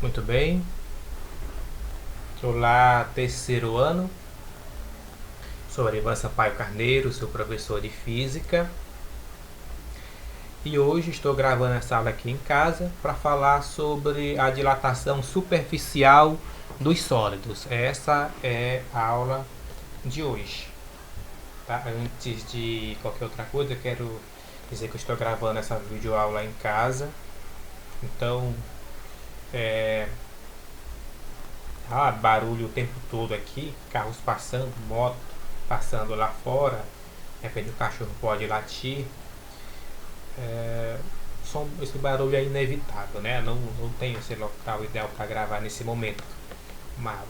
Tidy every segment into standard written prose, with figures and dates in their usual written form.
Muito bem. Olá, terceiro ano. Sou Arivan Sampaio Carneiro, sou professor de Física. E hoje estou gravando essa aula aqui em casa para falar sobre a dilatação superficial dos sólidos. Essa é a aula de hoje. Tá? Antes de qualquer outra coisa, eu quero dizer que eu estou gravando essa videoaula em casa. Então, barulho o tempo todo aqui, carros passando, moto passando lá fora, de repente o cachorro pode latir. Esse barulho é inevitável, né? Não tenho esse local ideal para gravar nesse momento uma aula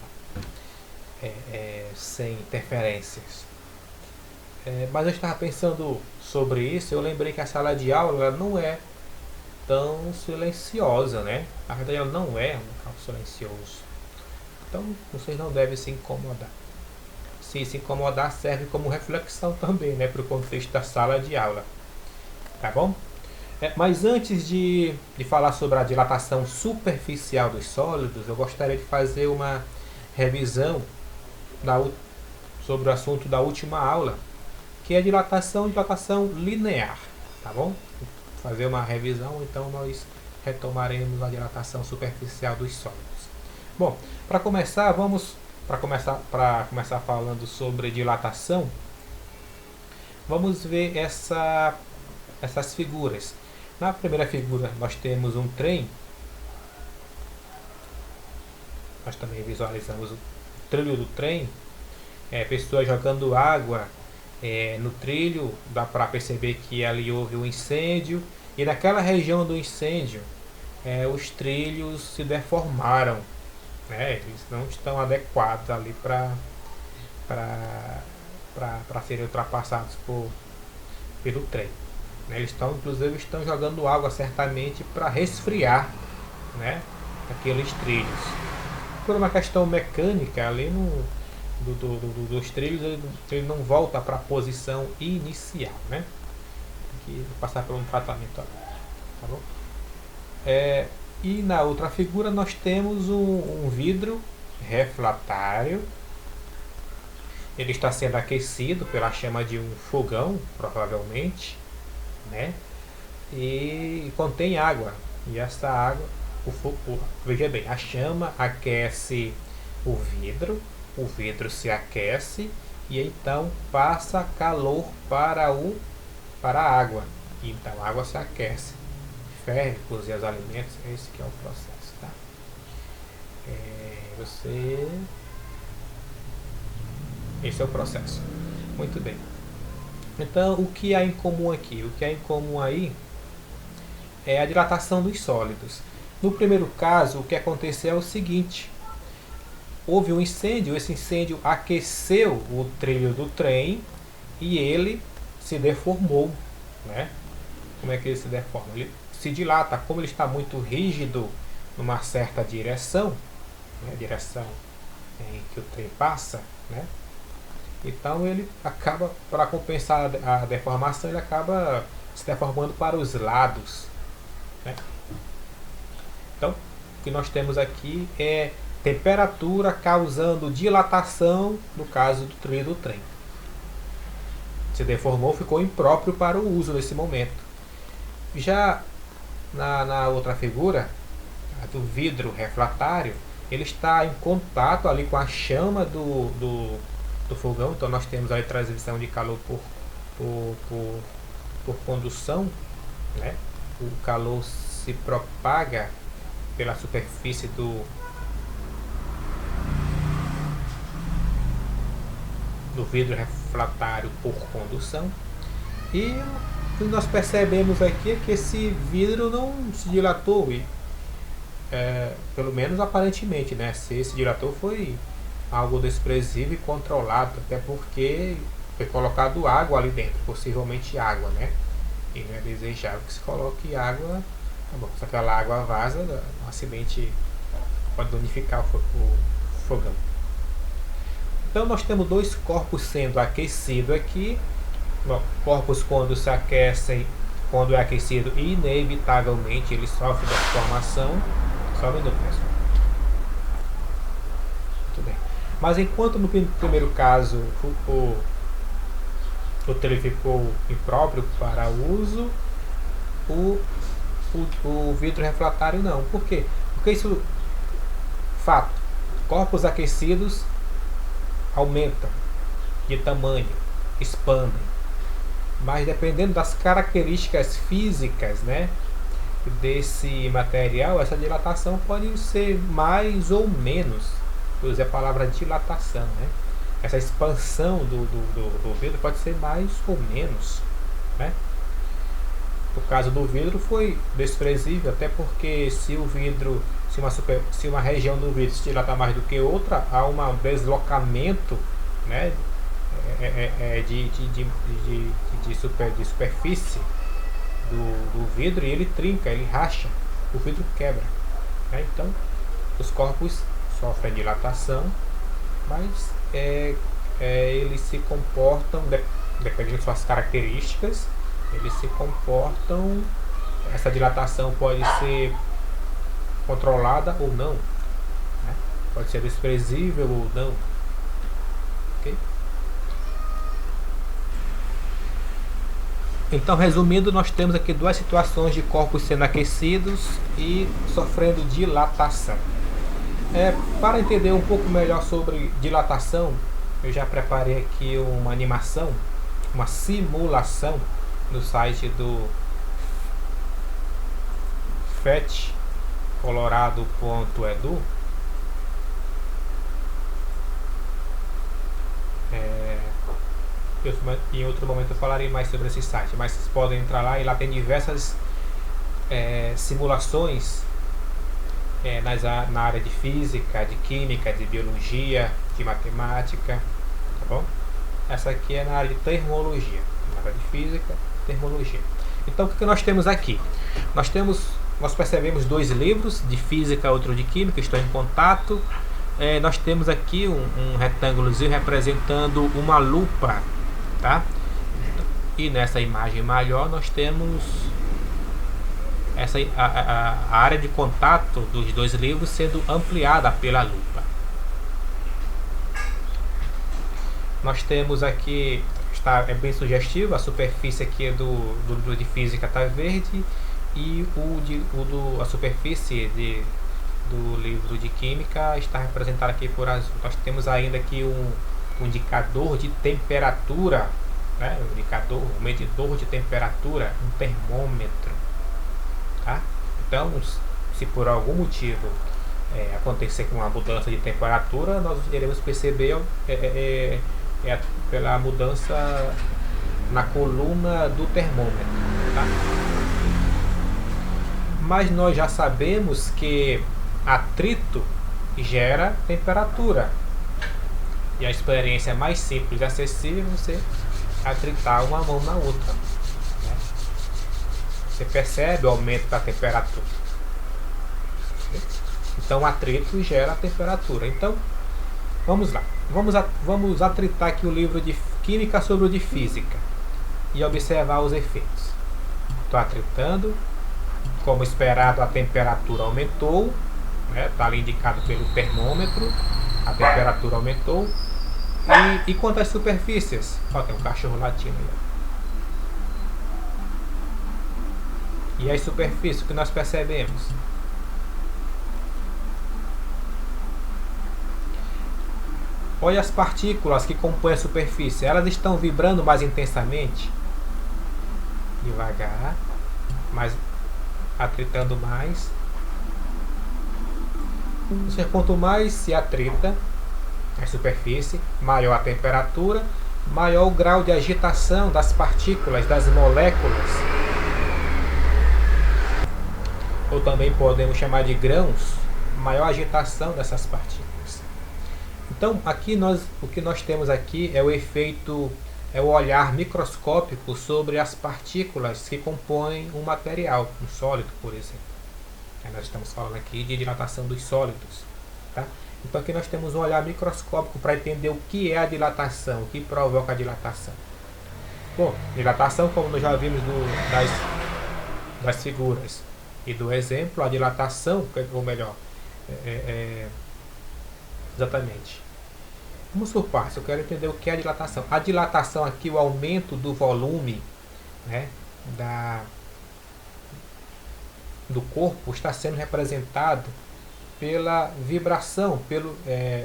sem interferências. Mas eu estava pensando sobre isso, eu lembrei que a sala de aula ela não é tão silenciosa, né? Na verdade ela não é um local silencioso. Então vocês não devem se incomodar. Se incomodar serve como reflexão também, né? Para o contexto da sala de aula. Tá bom? Mas antes de falar sobre a dilatação superficial dos sólidos, eu gostaria de fazer uma revisão sobre o assunto da última aula, que é a dilatação linear. Tá bom? Vou fazer uma revisão, então nós retomaremos a dilatação superficial dos sólidos. Bom, para começar falando sobre dilatação, vamos ver essas figuras. Na primeira figura nós temos um trem. Nós também visualizamos o trilho do trem. Pessoas jogando água no trilho. Dá para perceber que ali houve um incêndio. E naquela região do incêndio, os trilhos se deformaram. Eles não estão adequados ali para serem ultrapassados pelo trem. Eles inclusive estão jogando água certamente para resfriar, aqueles trilhos. Por uma questão mecânica, ali dos trilhos, ele não volta para a posição inicial, Tem que passar por um tratamento ali, tá bom? E na outra figura nós temos um vidro refratário. Ele está sendo aquecido pela chama de um fogão, provavelmente, e contém água. E essa água, veja bem, a chama aquece o vidro se aquece e então passa calor para a água. E então a água se aquece, ferve, cozinha os alimentos. Esse que é o processo, tá? Esse é o processo. Muito bem. Então, o que há em comum aqui? O que há em comum aí é a dilatação dos sólidos. No primeiro caso, o que aconteceu é o seguinte: houve um incêndio, esse incêndio aqueceu o trilho do trem e ele se deformou, Como é que ele se deforma? Ele se dilata, como ele está muito rígido numa certa direção, direção em que o trem passa, Então ele acaba, para compensar a deformação, ele acaba se deformando para os lados, Então, o que nós temos aqui é temperatura causando dilatação, no caso do trilho do trem. Se deformou, ficou impróprio para o uso nesse momento. Já na outra figura, a do vidro refratário, ele está em contato ali com a chama do fogão. Então nós temos a transmissão de calor por condução, O calor se propaga pela superfície do vidro refratário por condução. E o que nós percebemos aqui é que esse vidro não se dilatou, pelo menos aparentemente, Se esse dilatou, foi algo desprezível e controlado, até porque foi colocado água ali dentro, possivelmente água, E não é desejável que se coloque água. Se aquela água vaza, um acidente pode danificar o fogão. Então nós temos dois corpos sendo aquecidos aqui. Corpos, quando se aquecem, quando é aquecido, inevitavelmente ele sofre deformação. Só um minuto, pessoal. Mas enquanto no primeiro caso o telho ficou impróprio para uso, o, o vidro refratário não. Por quê? Porque isso, fato, corpos aquecidos aumentam de tamanho, expandem, mas dependendo das características físicas, né, desse material, essa dilatação pode ser mais ou menos. Eu usei a palavra dilatação, né? Essa expansão do vidro pode ser mais ou menos, né? No caso do vidro foi desprezível, até porque se o vidro, se uma região do vidro se dilata mais do que outra, há um deslocamento, né, de superfície do vidro, e ele trinca, ele racha, o vidro quebra, né? Então os corpos sofrem dilatação, mas eles se comportam, dependendo de suas características, eles se comportam, essa dilatação pode ser controlada ou não, né? Pode ser desprezível ou não, ok? Então, resumindo, nós temos aqui duas situações de corpos sendo aquecidos e sofrendo dilatação. Para entender um pouco melhor sobre dilatação, eu já preparei aqui uma animação, uma simulação no site do fetcolorado.edu. Em outro momento eu falarei mais sobre esse site, mas vocês podem entrar lá, e lá tem diversas simulações na área de física, de química, de biologia, de matemática, tá bom? Essa aqui é na área de termologia, na área de física, termologia. Então, o que nós temos aqui? Nós percebemos dois livros, de física, outro de química, estão em contato. Nós temos aqui um retângulozinho representando uma lupa, tá? E nessa imagem maior nós temos a área de contato dos dois livros sendo ampliada pela lupa. Nós temos aqui, é bem sugestivo, a superfície aqui do livro de física está verde, e a superfície do livro de química está representada aqui por azul. Nós temos ainda aqui um indicador de temperatura, né? Um medidor de temperatura, um termômetro, tá? Então, se por algum motivo acontecer com uma mudança de temperatura, nós iremos perceber pela mudança na coluna do termômetro, tá? Mas nós já sabemos que atrito gera temperatura, e a experiência mais simples e acessível é você atritar uma mão na outra, né? Você percebe o aumento da temperatura. Então, atrito gera temperatura. Então, vamos lá. Vamos atritar aqui o livro de química sobre o de física e observar os efeitos. Estou atritando. Como esperado, a temperatura aumentou, né? Está ali indicado pelo termômetro. A temperatura aumentou. E quanto às superfícies? Ó, tem um cachorro latindo aí. E as superfícies, o que nós percebemos? Olha as partículas que compõem a superfície. Elas estão vibrando mais intensamente. Devagar. Mas atritando mais. Ou seja, quanto mais se atrita a superfície, maior a temperatura, maior o grau de agitação das partículas, das moléculas. Ou também podemos chamar de grãos, maior a agitação dessas partículas. Então, aqui o que nós temos aqui é o efeito, é o olhar microscópico sobre as partículas que compõem um material, um sólido, por exemplo. Nós estamos falando aqui de dilatação dos sólidos, tá? Então aqui nós temos um olhar microscópico para entender o que é a dilatação, o que provoca a dilatação. Bom, dilatação, como nós já vimos das figuras e do exemplo, a dilatação, ou melhor, exatamente, Vamos por partes, eu quero entender o que é a dilatação. A dilatação aqui, o aumento do volume, né, do corpo está sendo representado pela vibração,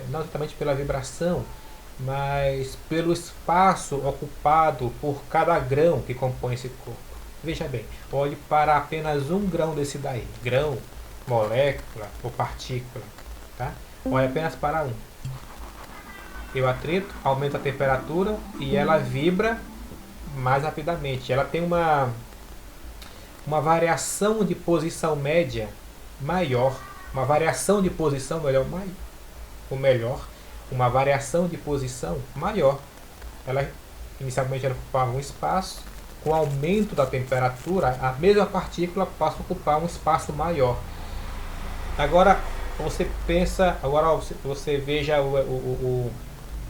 não exatamente pela vibração, mas pelo espaço ocupado por cada grão que compõe esse corpo. Veja bem, olhe para apenas um grão desse daí, grão, molécula ou partícula, tá? Olhe apenas para um. E o atrito aumenta a temperatura e ela vibra mais rapidamente. Ela tem uma variação de posição média maior, uma variação de posição uma variação de posição maior. Inicialmente ela ocupava um espaço, com o aumento da temperatura, a mesma partícula passa a ocupar um espaço maior. Agora você pensa, você veja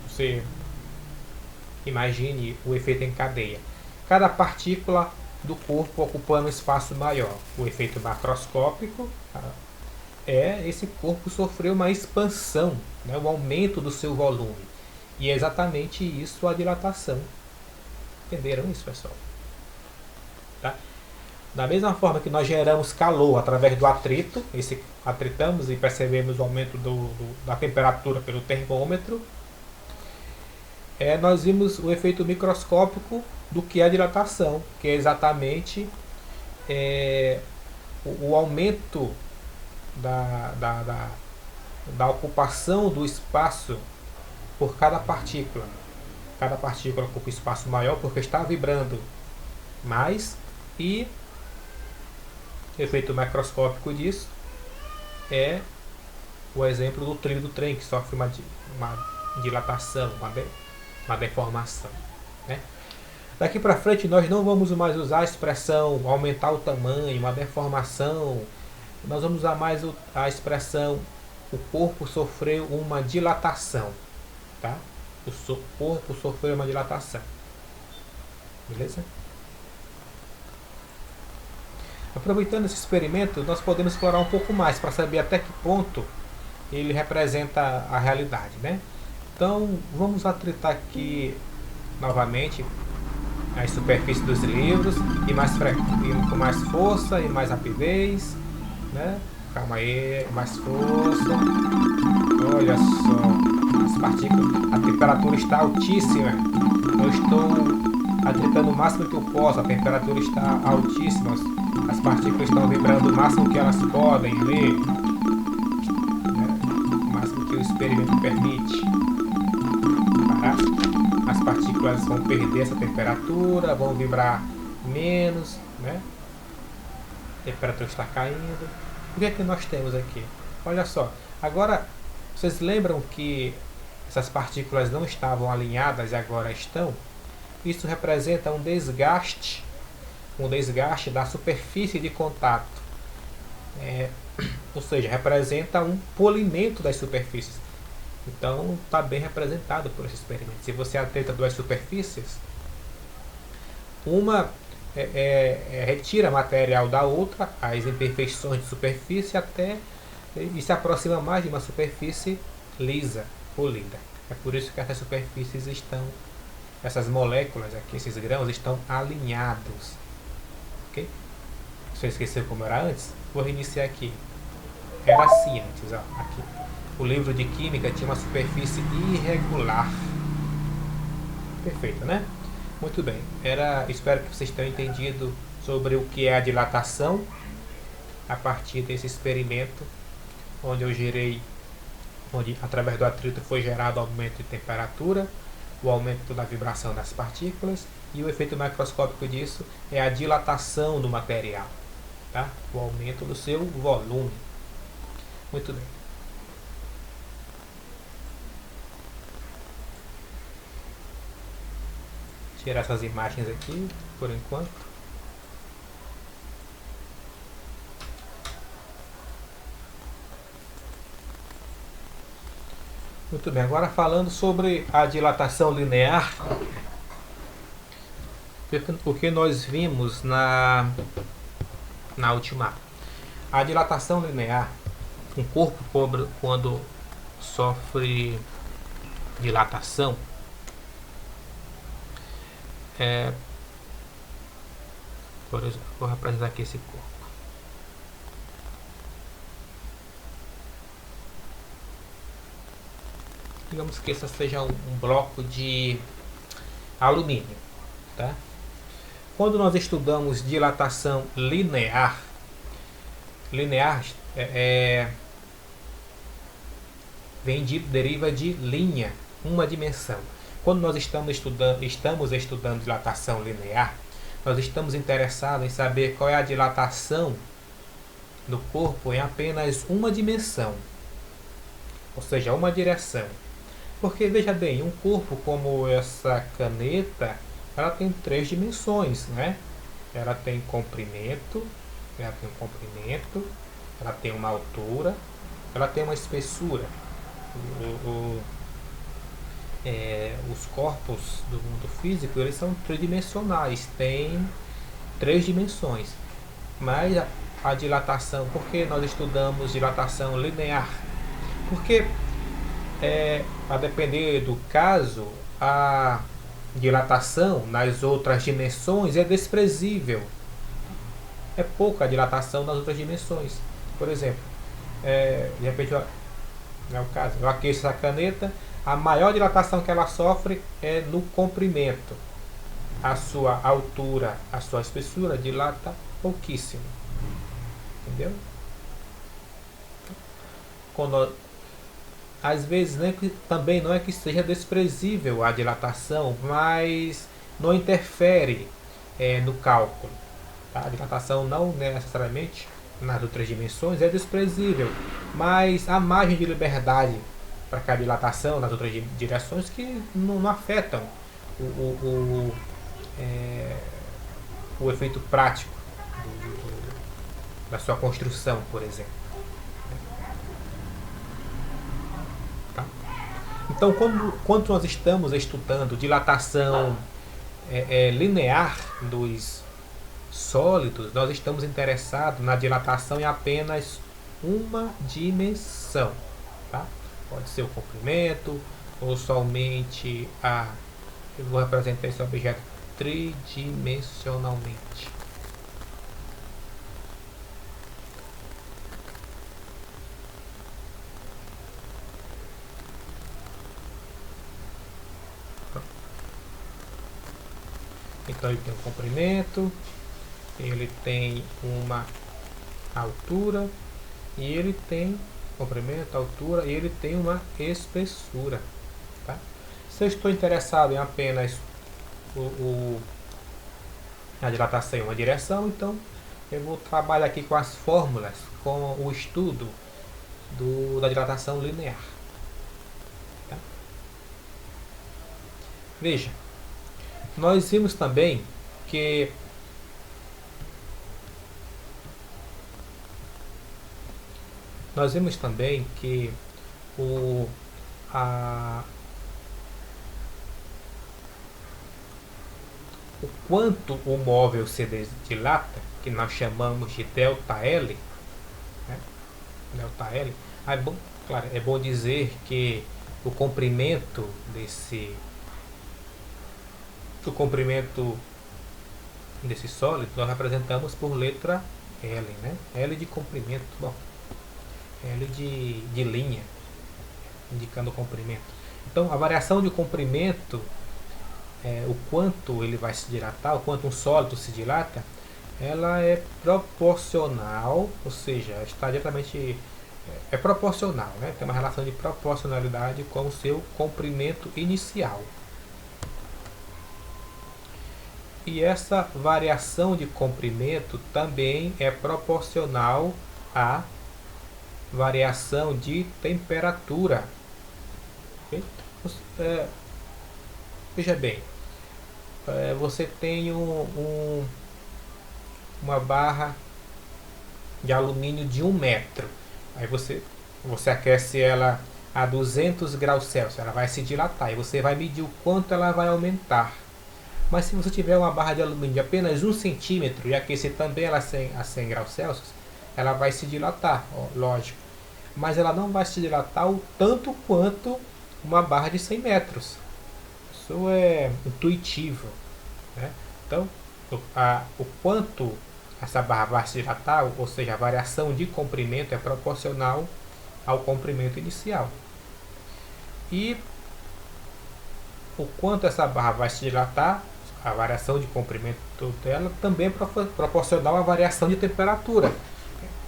você imagine o efeito em cadeia. Cada partícula do corpo ocupando um espaço maior. O efeito macroscópico esse corpo sofreu uma expansão, né, um aumento do seu volume. E é exatamente isso a dilatação. Entenderam isso, pessoal? Tá? Da mesma forma que nós geramos calor através do atrito, atritamos e percebemos o aumento da temperatura pelo termômetro, nós vimos o efeito microscópico do que é a dilatação, que é exatamente o aumento da ocupação do espaço por cada partícula. Cada partícula ocupa um espaço maior porque está vibrando mais, e o efeito macroscópico disso é o exemplo do trilho do trem, que sofre uma dilatação, uma deformação, né? Daqui para frente nós não vamos mais usar a expressão aumentar o tamanho, uma deformação. Nós vamos usar mais a expressão o corpo sofreu uma dilatação, tá? O corpo sofreu uma dilatação, beleza? Aproveitando esse experimento, nós podemos explorar um pouco mais para saber até que ponto ele representa a realidade, né? Então vamos atritar aqui novamente as superfícies dos livros e com mais força e mais rapidez, né? Calma aí, mais força. Olha só, as partículas, a temperatura está altíssima. Eu estou atritando o máximo que eu posso, a temperatura está altíssima. As partículas estão vibrando o máximo que elas podem ler, né? O máximo que o experimento permite. As partículas vão perder essa temperatura, vão vibrar menos, né? A temperatura está caindo. O que é que nós temos aqui? Olha só, agora vocês lembram que essas partículas não estavam alinhadas e agora estão? Isso representa um desgaste da superfície de contato. Ou seja, representa um polimento das superfícies. Então está bem representado por esse experimento. Se você atrita duas superfícies, uma retira material da outra, as imperfeições de superfície, e se aproxima mais de uma superfície lisa, polida. É por isso que essas superfícies essas moléculas aqui, esses grãos estão alinhados. Ok? Você esqueceu como era antes? Vou reiniciar aqui. Era assim antes, ó, aqui. O livro de química tinha uma superfície irregular. Perfeito, né? Muito bem. Espero que vocês tenham entendido sobre o que é a dilatação a partir desse experimento, onde através do atrito foi gerado aumento de temperatura, o aumento da vibração das partículas, e o efeito macroscópico disso é a dilatação do material, tá? O aumento do seu volume. Muito bem. Tirar essas imagens aqui por enquanto. Muito bem, agora falando sobre a dilatação linear, o que nós vimos na última aula. A dilatação linear, um corpo quando sofre dilatação, por exemplo, vou representar aqui esse corpo. Digamos que esse seja um bloco de alumínio, tá? Quando nós estudamos dilatação linear, deriva de linha, uma dimensão. Quando nós estamos estudando dilatação linear, nós estamos interessados em saber qual é a dilatação do corpo em apenas uma dimensão, ou seja, uma direção. Porque, veja bem, um corpo como essa caneta, ela tem 3 dimensões, né? Ela tem comprimento, ela tem uma altura, ela tem uma espessura. Os corpos do mundo físico, eles são tridimensionais, têm 3 dimensões. Mas a dilatação, por que nós estudamos dilatação linear? Porque a depender do caso, a dilatação nas outras dimensões é desprezível. É pouca a dilatação nas outras dimensões. Por exemplo, de repente, é o caso, eu aqueço essa caneta, a maior dilatação que ela sofre é no comprimento. A sua altura, a sua espessura dilata pouquíssimo. Entendeu? Às vezes, né, também não é que seja desprezível a dilatação, mas não interfere no cálculo. Tá? A dilatação não necessariamente nas outras dimensões é desprezível, mas há margem de liberdade para que a dilatação nas outras direções que não afetam o efeito prático da sua construção, por exemplo. Então, quando nós estamos estudando dilatação linear dos sólidos, nós estamos interessados na dilatação em apenas uma dimensão. Tá? Pode ser o comprimento ou somente eu vou representar esse objeto tridimensionalmente. Então ele tem um comprimento, ele tem uma altura e ele tem comprimento, altura e ele tem uma espessura. Tá? Se eu estou interessado em apenas a dilatação em uma direção, então eu vou trabalhar aqui com as fórmulas, com o estudo da dilatação linear. Tá? Veja. Nós vimos também que o quanto o móvel se dilata, que nós chamamos de ΔL, né? ΔL, claro, é bom dizer que o comprimento desse sólido nós representamos por letra L, né? L de comprimento, bom, L de linha, indicando o comprimento. Então, a variação de comprimento, o quanto ele vai se dilatar, o quanto um sólido se dilata, ela é proporcional, ou seja, está diretamente proporcional, né? Tem uma relação de proporcionalidade com o seu comprimento inicial. E essa variação de comprimento também é proporcional à variação de temperatura. Okay? Veja bem, você tem uma barra de alumínio de 1 metro. Aí você aquece ela a 200 graus Celsius, ela vai se dilatar e você vai medir o quanto ela vai aumentar. Mas se você tiver uma barra de alumínio de apenas 1 centímetro e aquecer também ela a 100 graus Celsius, ela vai se dilatar, lógico. Mas ela não vai se dilatar o tanto quanto uma barra de 100 metros. Isso é intuitivo, né? Então, o quanto essa barra vai se dilatar, ou seja, a variação de comprimento é proporcional ao comprimento inicial. E o quanto essa barra vai se dilatar, a variação de comprimento dela também é proporcional à variação de temperatura.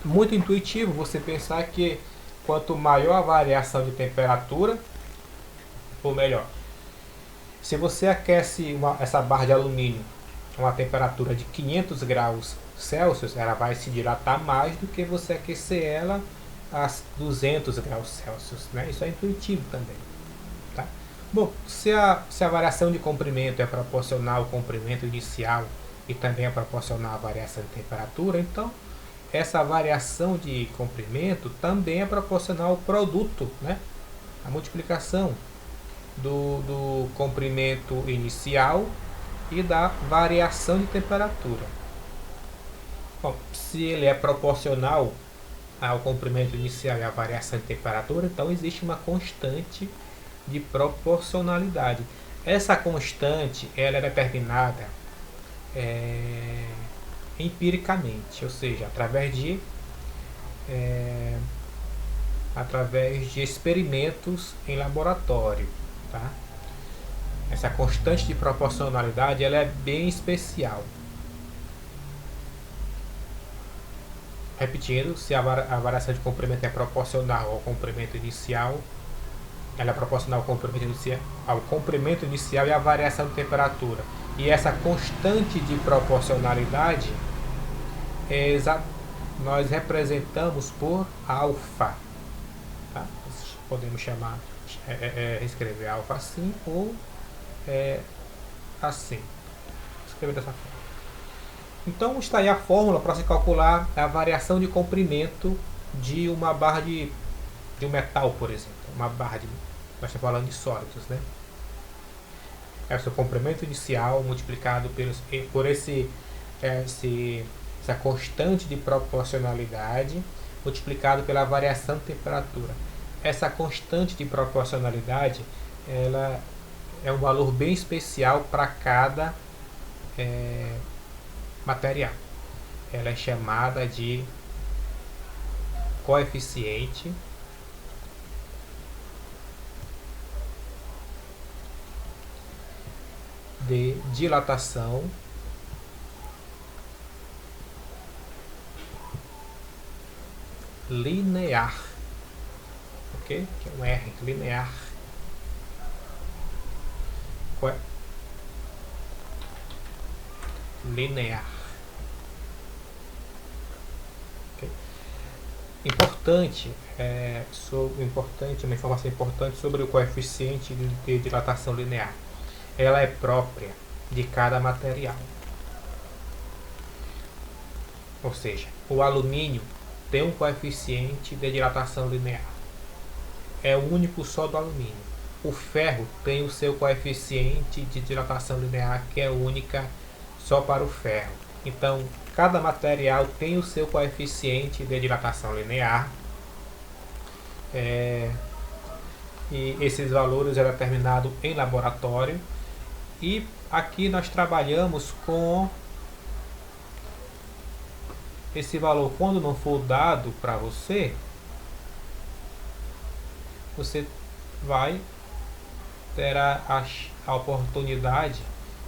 Muito intuitivo você pensar que quanto maior a variação de temperatura, ou melhor, se você aquece essa barra de alumínio a uma temperatura de 500 graus Celsius, ela vai se dilatar mais do que você aquecer ela a 200 graus Celsius, né? Isso é intuitivo também. Tá? Bom, se a variação de comprimento é proporcional ao comprimento inicial e também é proporcional à variação de temperatura, então essa variação de comprimento também é proporcional ao produto, né? A multiplicação do comprimento inicial e da variação de temperatura. Bom, se ele é proporcional ao comprimento inicial e à variação de temperatura, então existe uma constante de proporcionalidade. Essa constante ela é determinada empiricamente, ou seja, através de experimentos em laboratório. Tá? Essa constante de proporcionalidade ela é bem especial. Repetindo, se a variação de comprimento é proporcional ao comprimento inicial, ela é proporcional ao comprimento inicial e à variação de temperatura. E essa constante de proporcionalidade nós representamos por alfa. Tá? Podemos chamar, escrever alfa assim ou assim. Escrever dessa forma. Então está aí a fórmula para se calcular a variação de comprimento de uma barra de um metal, por exemplo. Uma barra de... nós estamos falando de sólidos, né? É o seu comprimento inicial multiplicado por essa constante de proporcionalidade multiplicado pela variação de temperatura. Essa constante de proporcionalidade ela é um valor bem especial para cada material. Ela é chamada de coeficiente de dilatação linear, ok? Que é um R, linear. Linear. Okay. Uma informação importante sobre o coeficiente de dilatação linear. Ela é própria de cada material. Ou seja, o alumínio tem um coeficiente de dilatação linear. É o único só do alumínio. O ferro tem o seu coeficiente de dilatação linear, que é única só para o ferro. Então, cada material tem o seu coeficiente de dilatação linear. E esses valores é determinado em laboratório. E aqui nós trabalhamos com esse valor. Quando não for dado para você, você vai ter a oportunidade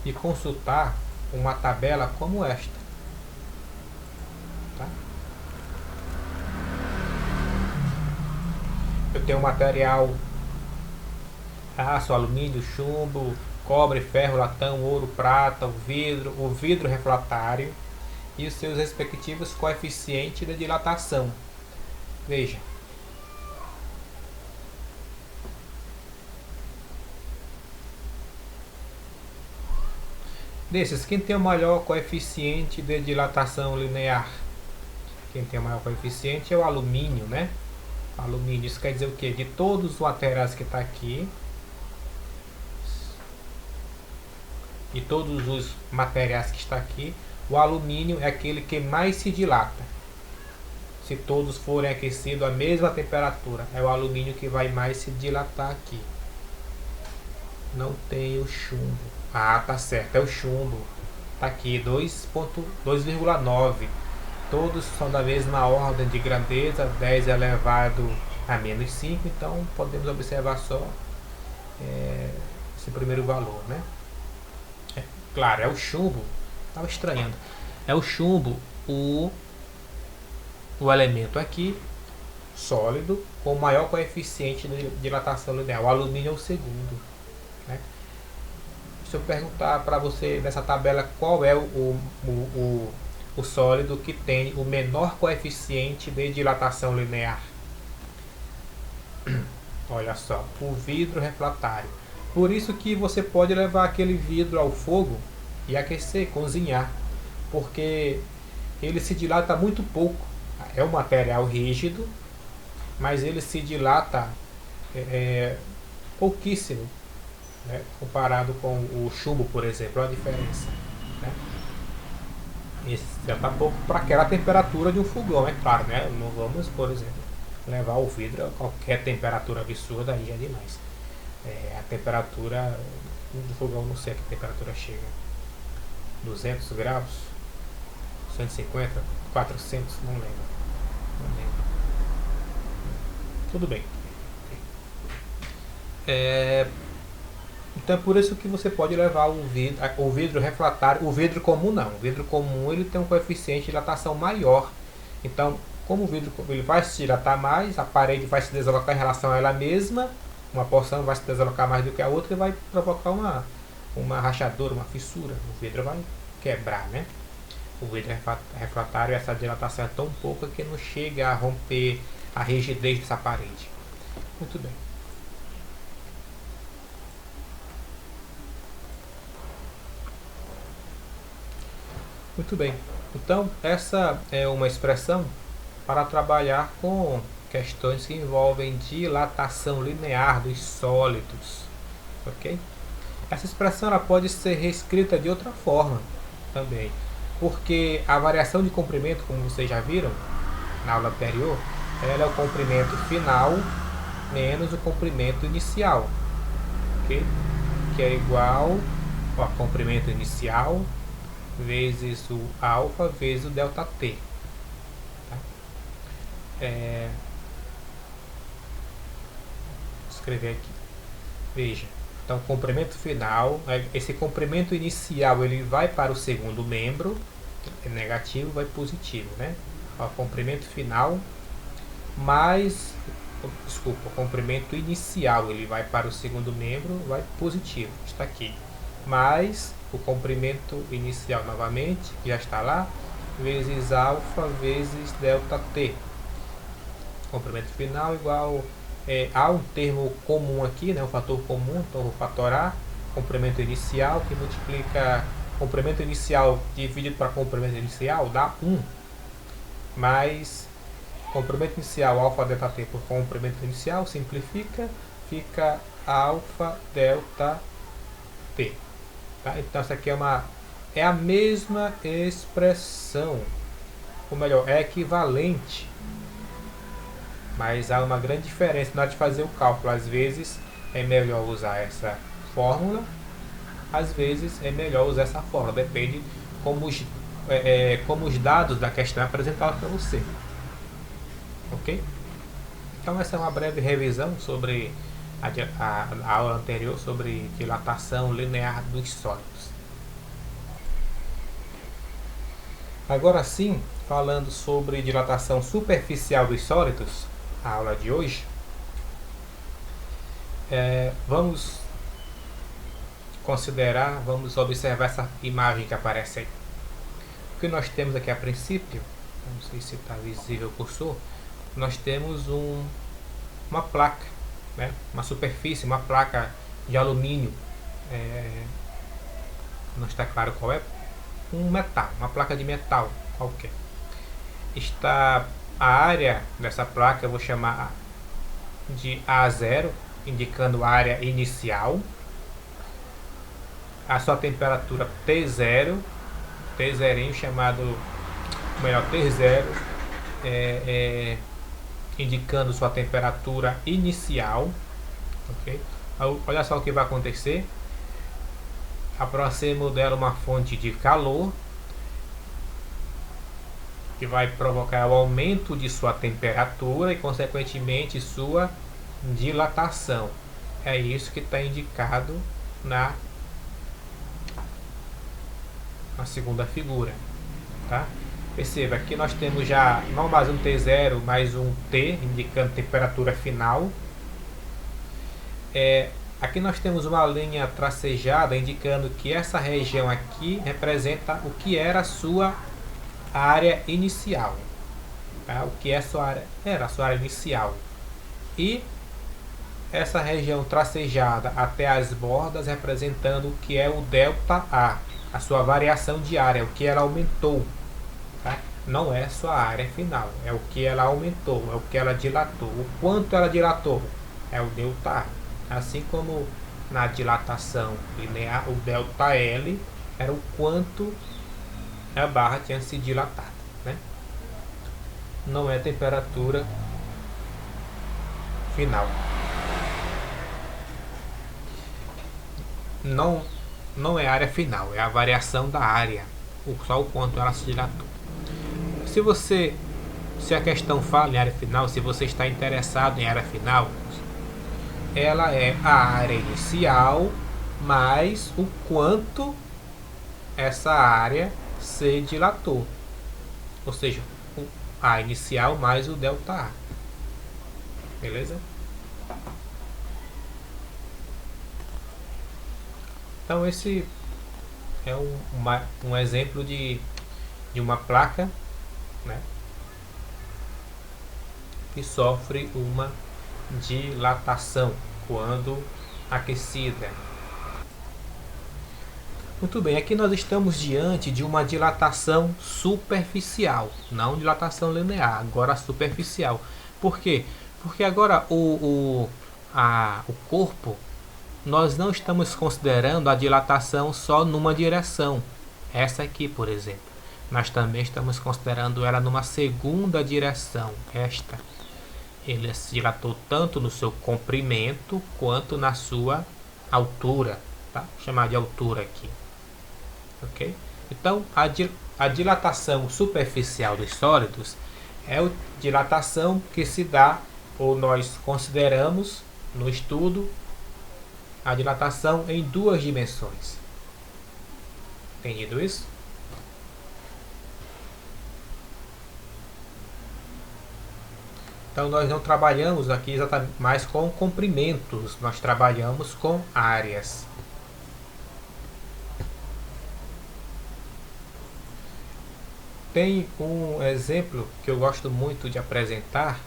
de consultar uma tabela como esta. Tá? Eu tenho material: aço, alumínio, chumbo, cobre, ferro, latão, ouro, prata, o vidro refratário e os seus respectivos coeficientes de dilatação. Veja. Desses, quem tem o maior coeficiente de dilatação linear? Quem tem o maior coeficiente é o alumínio, né? Alumínio, isso quer dizer o quê? De todos os materiais que está aqui, de todos os materiais que está aqui, o alumínio é aquele que mais se dilata. Se todos forem aquecidos à mesma temperatura, é o alumínio que vai mais se dilatar aqui. Não tem o chumbo. Ah, tá certo, é o chumbo. Tá aqui, 2,9. Todos são da mesma ordem de grandeza, 10 elevado a menos 5, então podemos observar só esse primeiro valor, né? Claro, é o chumbo. Estava estranhando. É o chumbo, o elemento aqui, sólido, com maior coeficiente de dilatação linear. O alumínio é o segundo. Né? Se eu perguntar para você nessa tabela qual é o sólido que tem o menor coeficiente de dilatação linear. Olha só, o vidro refratário. Por isso que você pode levar aquele vidro ao fogo e aquecer, cozinhar, porque ele se dilata muito pouco. É um material rígido, mas ele se dilata pouquíssimo, né, comparado com o chumbo, por exemplo, a diferença. Né? Esse já está pouco para aquela temperatura de um fogão, é claro, né? Não vamos, por exemplo, levar o vidro a qualquer temperatura absurda, aí já é demais. A temperatura do fogão, não sei a que temperatura chega. 200 graus? 150? 400? Não lembro. Tudo bem. Então é por isso que você pode levar o vidro refratário. O vidro comum não. O vidro comum ele tem um coeficiente de dilatação maior. Então, como o vidro ele vai se dilatar mais, a parede vai se deslocar em relação a ela mesma, uma porção vai se deslocar mais do que a outra e vai provocar uma rachadura, uma fissura. O vidro vai quebrar, né? O vidro refratário, essa dilatação é tão pouca que não chega a romper a rigidez dessa parede. Muito bem. Muito bem. Então, essa é uma expressão para trabalhar com questões que envolvem dilatação linear dos sólidos. Ok? Essa expressão ela pode ser reescrita de outra forma também, porque a variação de comprimento, como vocês já viram na aula anterior, ela é o comprimento final menos o comprimento inicial, ok? Que é igual ao comprimento inicial vezes o alfa vezes o delta t. Tá? Vou escrever aqui. Veja. Então, comprimento final, esse comprimento inicial ele vai para o segundo membro, é negativo, vai positivo, né? O comprimento final mais, desculpa, o comprimento inicial ele vai para o segundo membro, vai positivo, está aqui, mais o comprimento inicial novamente, que já está lá, vezes alfa vezes delta t. Comprimento final igual há um termo comum aqui, né, um fator comum, então vou fatorar comprimento inicial, que multiplica comprimento inicial dividido para comprimento inicial, dá 1, mais comprimento inicial alfa delta t por comprimento inicial, simplifica, fica alfa delta t. Tá? Então essa aqui é a mesma expressão, ou melhor, é equivalente, mas há uma grande diferença na hora de fazer o cálculo. Às vezes é melhor usar essa fórmula, às vezes é melhor usar essa fórmula, depende como os dados da questão é apresentados para você. Ok? Então essa é uma breve revisão sobre a aula anterior sobre dilatação linear dos sólidos. Agora sim, falando sobre dilatação superficial dos sólidos, a aula de hoje, vamos observar essa imagem que aparece aí. O que nós temos aqui a princípio, não sei se está visível o cursor, nós temos uma placa, né? Uma superfície, uma placa de alumínio, não está claro qual é, um metal, uma placa de metal qualquer. Está a área dessa placa, eu vou chamar de A0, indicando a área inicial, a sua temperatura T0, T0 chamado, melhor, T0 indicando sua temperatura inicial, ok? Olha só o que vai acontecer. Aproximo dela uma fonte de calor que vai provocar o aumento de sua temperatura e consequentemente sua dilatação. É isso que está indicado na segunda figura, tá? Perceba que nós temos já não mais um T0, mais um T, indicando temperatura final. Aqui nós temos uma linha tracejada indicando que essa região aqui representa o que era a sua área inicial, tá? O que é a sua área? Era a sua área inicial. E essa região tracejada até as bordas representando o que é o ΔA, a sua variação de área, o que ela aumentou, tá? Não é sua área final, é o que ela aumentou, é o que ela dilatou, o quanto ela dilatou, é o ΔA. Assim como na dilatação linear, o ΔL era o quanto a barra tinha se dilatado, né? Não é temperatura final. Não é área final, é a variação da área, só o quanto ela se dilatou. Se a questão fala em área final, se você está interessado em área final, ela é a área inicial mais o quanto essa área se dilatou, ou seja, a inicial mais o ΔA, beleza? Então esse é um exemplo de uma placa, né, que sofre uma dilatação quando aquecida. Muito bem, aqui nós estamos diante de uma dilatação superficial, não dilatação linear, agora superficial. Por quê? Porque agora o corpo, nós não estamos considerando a dilatação só numa direção. Essa aqui, por exemplo. Nós também estamos considerando ela numa segunda direção. Esta. Ele se dilatou tanto no seu comprimento quanto na sua altura. Tá? Vou chamar de altura aqui. Ok? Então, a dilatação superficial dos sólidos é a dilatação que se dá, ou nós consideramos no estudo, a dilatação em duas dimensões. Entendido isso? Então nós não trabalhamos aqui exatamente mais com comprimentos, nós trabalhamos com áreas. Tem um exemplo que eu gosto muito de apresentar.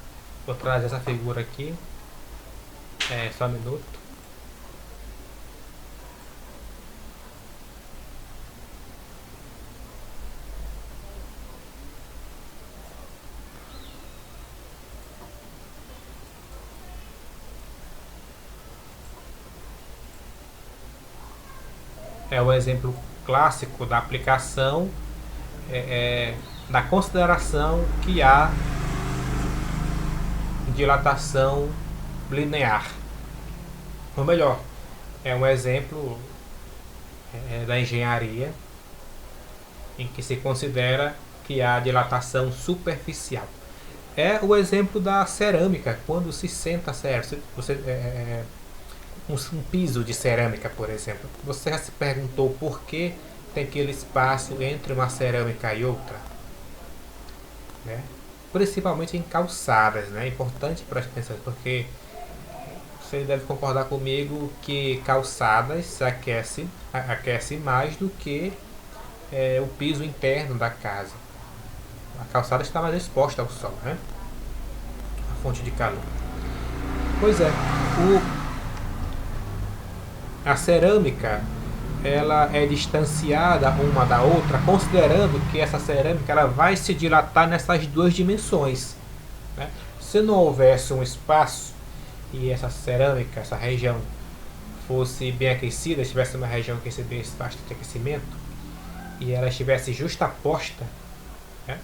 Vou trazer essa figura aqui. Só um minuto. É o exemplo clássico da aplicação, da consideração que há dilatação linear. Ou melhor, é um exemplo da engenharia em que se considera que há dilatação superficial. É o exemplo da cerâmica, quando se senta um piso de cerâmica, por exemplo. Você já se perguntou por que tem aquele espaço entre uma cerâmica e outra? Né? Principalmente em calçadas, né? É importante para as pessoas, porque você deve concordar comigo que calçadas se aquece mais do que o piso interno da casa. A calçada está mais exposta ao sol, né? A fonte de calor. Pois é, a cerâmica, ela é distanciada uma da outra, considerando que essa cerâmica ela vai se dilatar nessas duas dimensões, né? Se não houvesse um espaço e essa cerâmica, essa região fosse bem aquecida, tivesse uma região que recebesse bastante aquecimento e ela estivesse justaposta, né,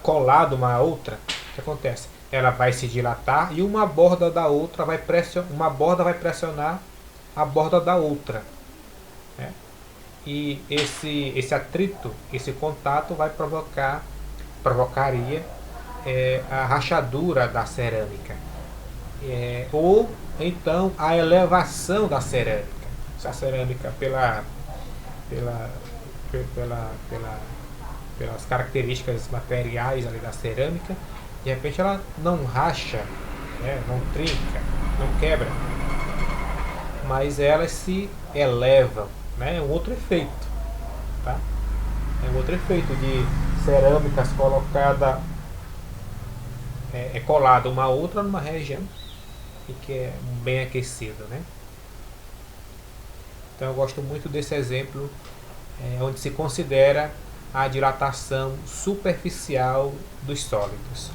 colada uma à outra, o que acontece? ela vai se dilatar e uma borda da outra vai pressionar, uma borda vai pressionar a borda da outra, né? E esse atrito, esse contato vai provocaria a rachadura da cerâmica, ou então a elevação da cerâmica. Se a cerâmica pela, pelas características materiais ali da cerâmica, de repente ela não racha, né, não trinca, não quebra, mas elas se elevam, né? É um outro efeito, tá? É um outro efeito de cerâmicas colocada colada uma a outra numa região e que é bem aquecida, né? Então eu gosto muito desse exemplo, onde se considera a dilatação superficial dos sólidos.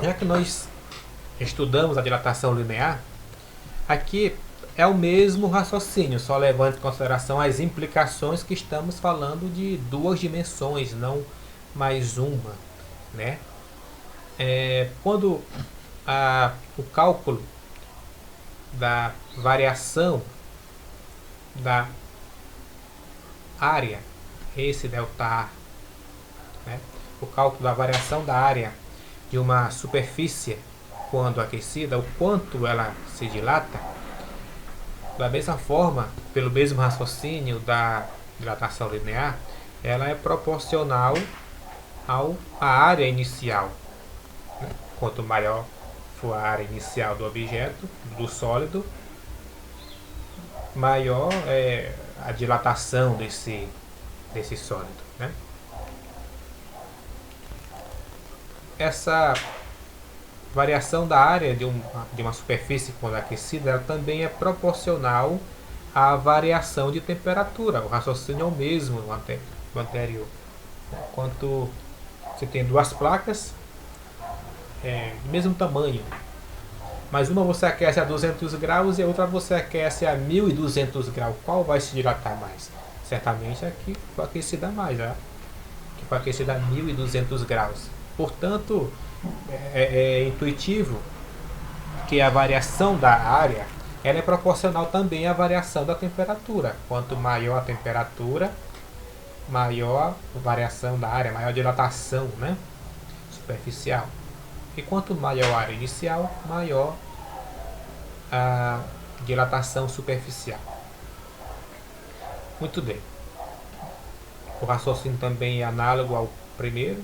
Já que nós estudamos a dilatação linear, aqui é o mesmo raciocínio, só levando em consideração as implicações que estamos falando de duas dimensões, não mais uma, né? Quando o cálculo da variação da área, esse ΔA, né? O cálculo da variação da área de uma superfície quando aquecida, o quanto ela se dilata, da mesma forma, pelo mesmo raciocínio da dilatação linear, ela é proporcional à área inicial. Quanto maior for a área inicial do objeto, do sólido, maior é a dilatação desse sólido, né? Essa variação da área de uma superfície quando aquecida, ela também é proporcional à variação de temperatura. O raciocínio é o mesmo do anterior. Quanto você tem duas placas, mesmo tamanho, mas uma você aquece a 200 graus e a outra você aquece a 1200 graus. Qual vai se dilatar mais? Certamente a que foi aquecida mais, né? Que foi aquecida a 1200 graus. Portanto, é intuitivo que a variação da área ela é proporcional também à variação da temperatura. Quanto maior a temperatura, maior a variação da área, maior a dilatação, né, superficial. E quanto maior a área inicial, maior a dilatação superficial. Muito bem. O raciocínio também é análogo ao primeiro.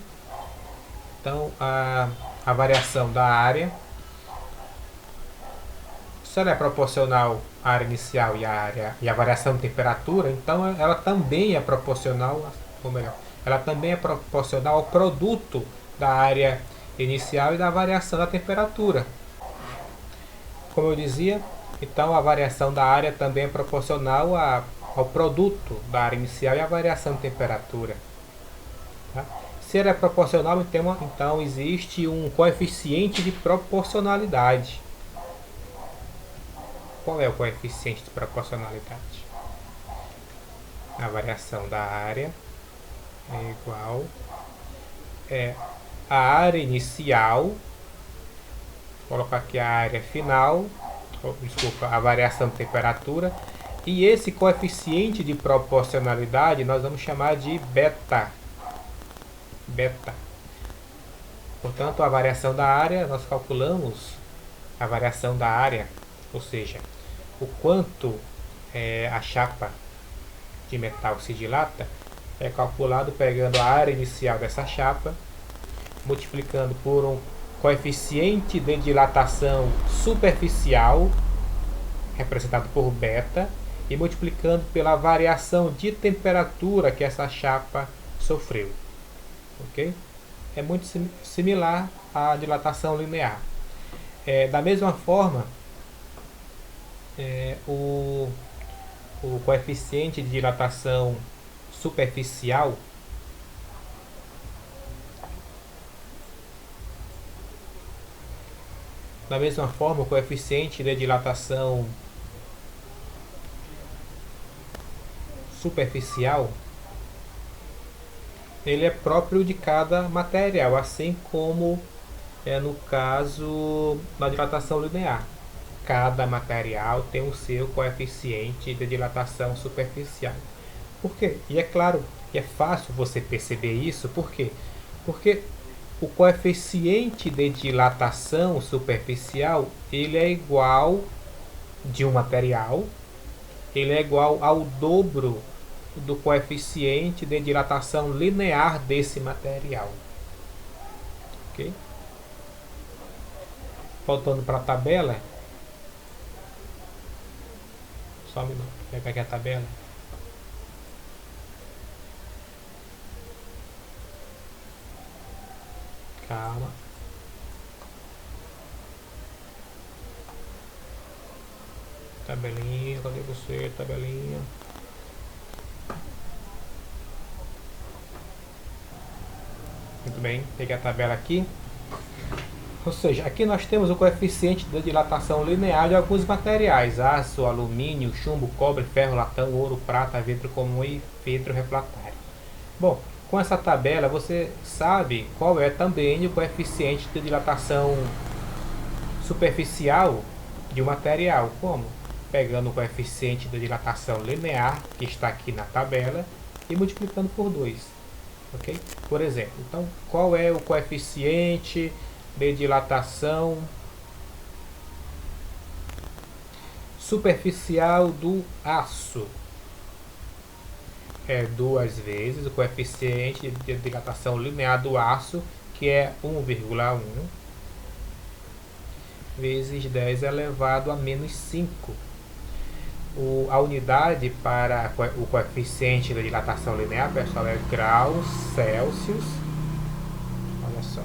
Então, a variação da área, se ela é proporcional à área inicial e a variação de temperatura, então ela também é proporcional, ou melhor, ela também é proporcional ao produto da área inicial e da variação da temperatura. Como eu dizia, então a variação da área também é proporcional ao produto da área inicial e a variação de temperatura. Tá? Se ela é proporcional, então existe um coeficiente de proporcionalidade. Qual é o coeficiente de proporcionalidade? A variação da área é igual a área inicial, vou colocar aqui a área final, a variação de temperatura, e esse coeficiente de proporcionalidade nós vamos chamar de beta. Portanto, a variação da área, nós calculamos a variação da área, ou seja, o quanto a chapa de metal se dilata, é calculado pegando a área inicial dessa chapa, multiplicando por um coeficiente de dilatação superficial, representado por beta, e multiplicando pela variação de temperatura que essa chapa sofreu. Ok? É muito similar à dilatação linear. Da mesma forma, o coeficiente de dilatação superficial da mesma forma, o coeficiente de dilatação superficial ele é próprio de cada material, assim como é no caso da dilatação linear. Cada material tem o seu coeficiente de dilatação superficial. Por quê? E é claro, é fácil você perceber isso, por quê? Porque o coeficiente de dilatação superficial, ele é igual de um material, ele é igual ao dobro do coeficiente de dilatação linear desse material. Ok? Voltando para a tabela, só um minuto, vou pegar aqui a tabela. Calma. Tabelinha, cadê você? Tabelinha. Muito bem, peguei a tabela aqui. Ou seja, aqui nós temos o coeficiente de dilatação linear de alguns materiais: aço, alumínio, chumbo, cobre, ferro, latão, ouro, prata, vidro comum e vidro refratário. Bom, com essa tabela você sabe qual é também o coeficiente de dilatação superficial de um material. Como? Pegando o coeficiente de dilatação linear, que está aqui na tabela, e multiplicando por 2. Ok? Por exemplo, então, qual é o coeficiente de dilatação superficial do aço? É 2 vezes o coeficiente de dilatação linear do aço, que é 1,1 vezes 10 elevado a menos 5. A unidade para o coeficiente de dilatação linear, pessoal, é graus Celsius. Olha só.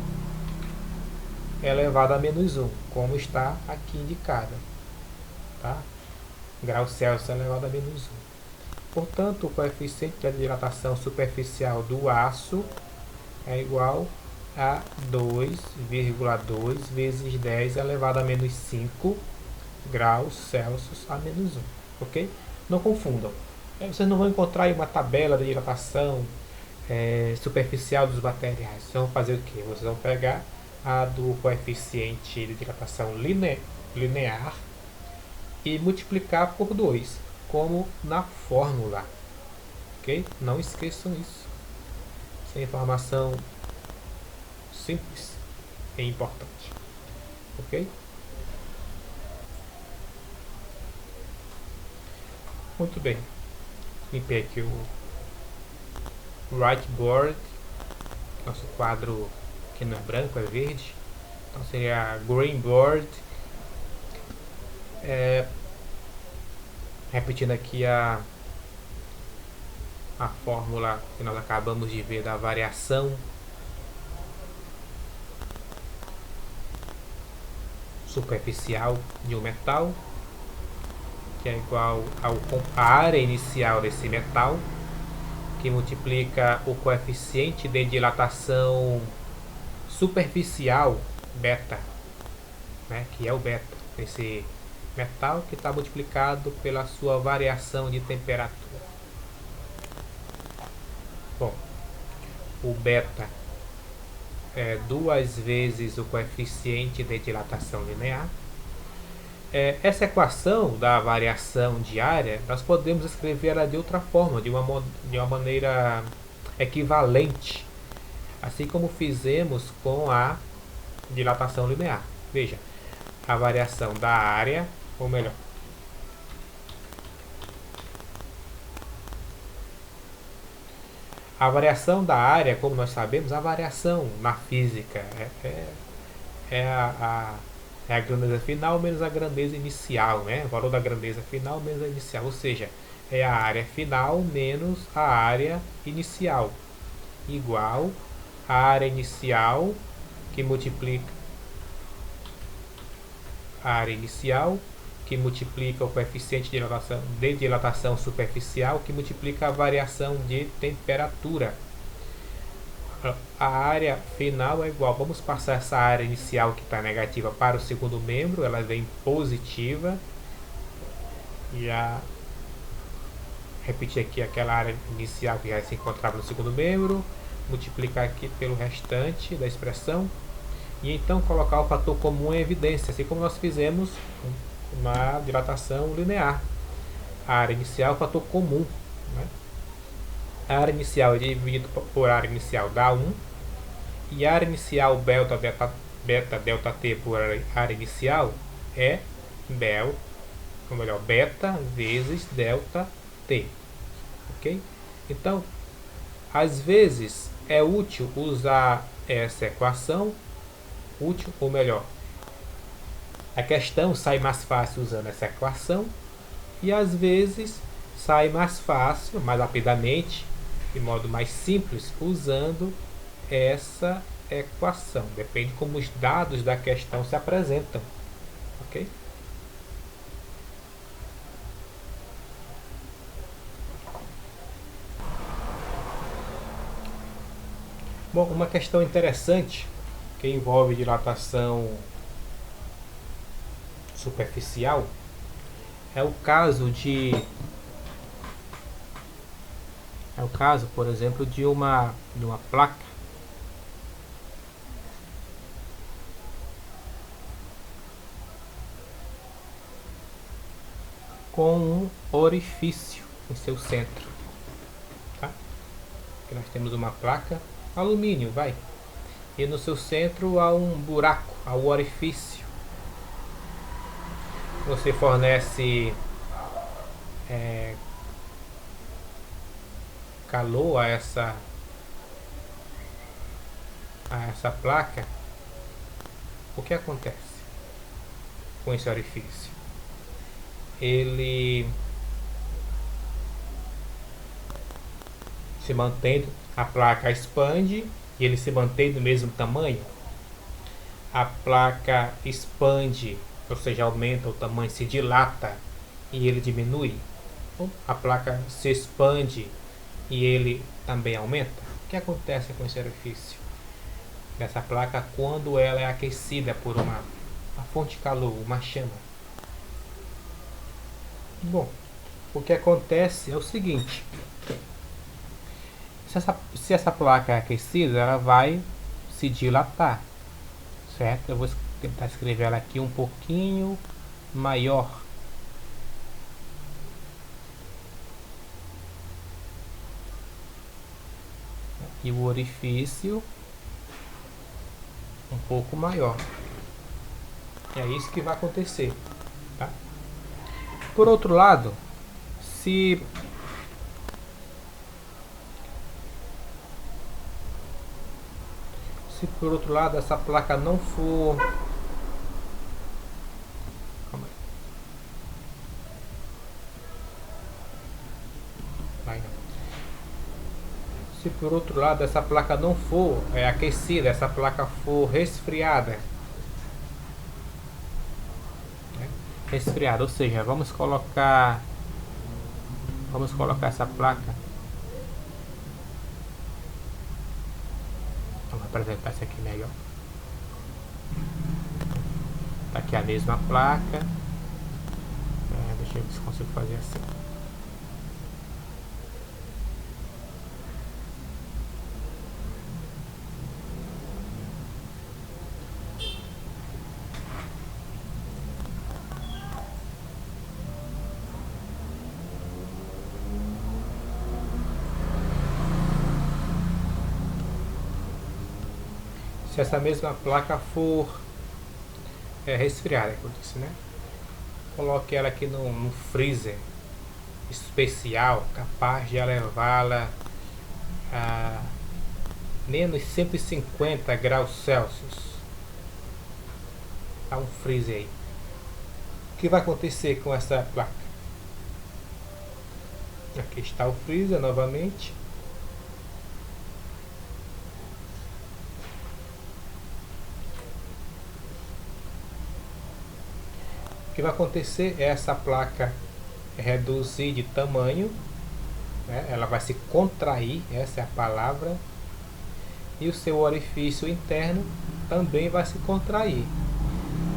Elevado a menos 1, como está aqui indicado. Tá? Graus Celsius elevado a menos 1. Portanto, o coeficiente de dilatação superficial do aço é igual a 2,2 vezes 10 elevado a menos 5 graus Celsius a menos 1. Ok? Não confundam. Vocês não vão encontrar aí uma tabela de dilatação superficial dos materiais. Vocês vão fazer o quê? Vocês vão pegar a do coeficiente de dilatação linear e multiplicar por 2, como na fórmula. Ok? Não esqueçam isso. Essa informação simples e importante. Ok? Muito bem. Limpei aqui o whiteboard. Nosso quadro que não é branco, é verde. Então seria green board. Repetindo aqui a fórmula que nós acabamos de ver da variação superficial de um metal, que é igual à área inicial desse metal, que multiplica o coeficiente de dilatação superficial, beta, né, que é o beta, desse metal, que está multiplicado pela sua variação de temperatura. Bom, o beta é 2 vezes o coeficiente de dilatação linear. Essa equação da variação de área, nós podemos escrever ela de outra forma, de uma maneira equivalente, assim como fizemos com a dilatação linear. Veja, a variação da área, ou melhor, a variação da área, como nós sabemos, a variação na física é a grandeza final menos a grandeza inicial, né? O valor da grandeza final menos a inicial, ou seja, é a área final menos a área inicial, igual a área inicial que multiplica a área inicial que multiplica o coeficiente de dilatação superficial, que multiplica a variação de temperatura. A área final é igual, vamos passar essa área inicial que está negativa para o segundo membro, ela vem positiva, e repetir aqui aquela área inicial que já se encontrava no segundo membro, multiplicar aqui pelo restante da expressão e então colocar o fator comum em evidência, assim como nós fizemos na dilatação linear. A área inicial é o fator comum, né? A área inicial é dividido por área inicial dá 1, e a área inicial beta delta t por área inicial é beta vezes delta t, ok? Então, às vezes é útil usar essa equação, útil ou melhor, a questão sai mais fácil usando essa equação e às vezes sai mais fácil, mais rapidamente, de modo mais simples, usando essa equação. Depende como os dados da questão se apresentam, ok? Bom, uma questão interessante que envolve dilatação superficial é o caso, por exemplo, de uma placa com um orifício em seu centro, tá? Aqui nós temos uma placa alumínio, e no seu centro há um buraco, há um orifício. Você fornece calor a essa placa. O que acontece com esse orifício? Ele se mantém, a placa expande e ele se mantém do mesmo tamanho. A placa expande, ou seja, aumenta o tamanho, se dilata e ele diminui. A placa se expande e ele também aumenta. O que acontece com esse orifício dessa placa quando ela é aquecida por uma fonte de calor, uma chama? Bom, o que acontece é o seguinte: se essa placa é aquecida, ela vai se dilatar, certo? Eu vou tentar escrever ela aqui um pouquinho maior. E o orifício um pouco maior. É isso que vai acontecer, tá? Por outro lado, se por outro lado essa placa não for, se por outro lado essa placa não for aquecida, essa placa for resfriada, ou seja, vamos colocar essa placa, vamos apresentar isso aqui melhor. Tá aqui a mesma placa, deixa eu ver se consigo fazer assim. Se essa mesma placa for resfriada, como eu disse, né? Coloque ela aqui num freezer especial, capaz de elevá-la a menos 150 graus Celsius. Há um freezer aí. O que vai acontecer com essa placa? Aqui está o freezer novamente. O que vai acontecer é essa placa reduzir de tamanho, né? Ela vai se contrair, essa é a palavra, e o seu orifício interno também vai se contrair.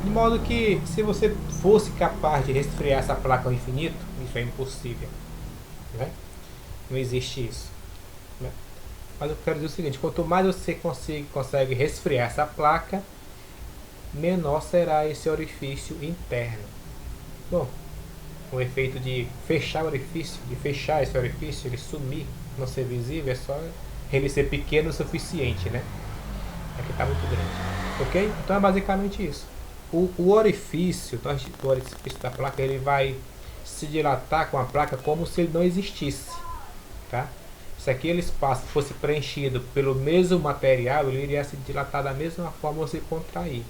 De modo que, se você fosse capaz de resfriar essa placa ao infinito, isso é impossível, né? Não existe isso, né? Mas eu quero dizer o seguinte, quanto mais você consegue resfriar essa placa, menor será esse orifício interno. Bom, o efeito de fechar o orifício, de fechar esse orifício, ele sumir, não ser visível, é só ele ser pequeno o suficiente, né? Aqui está muito grande. Ok? Então é basicamente isso. O orifício da placa, ele vai se dilatar com a placa como se ele não existisse. Tá? Se aquele espaço fosse preenchido pelo mesmo material, ele iria se dilatar da mesma forma ou se contrair.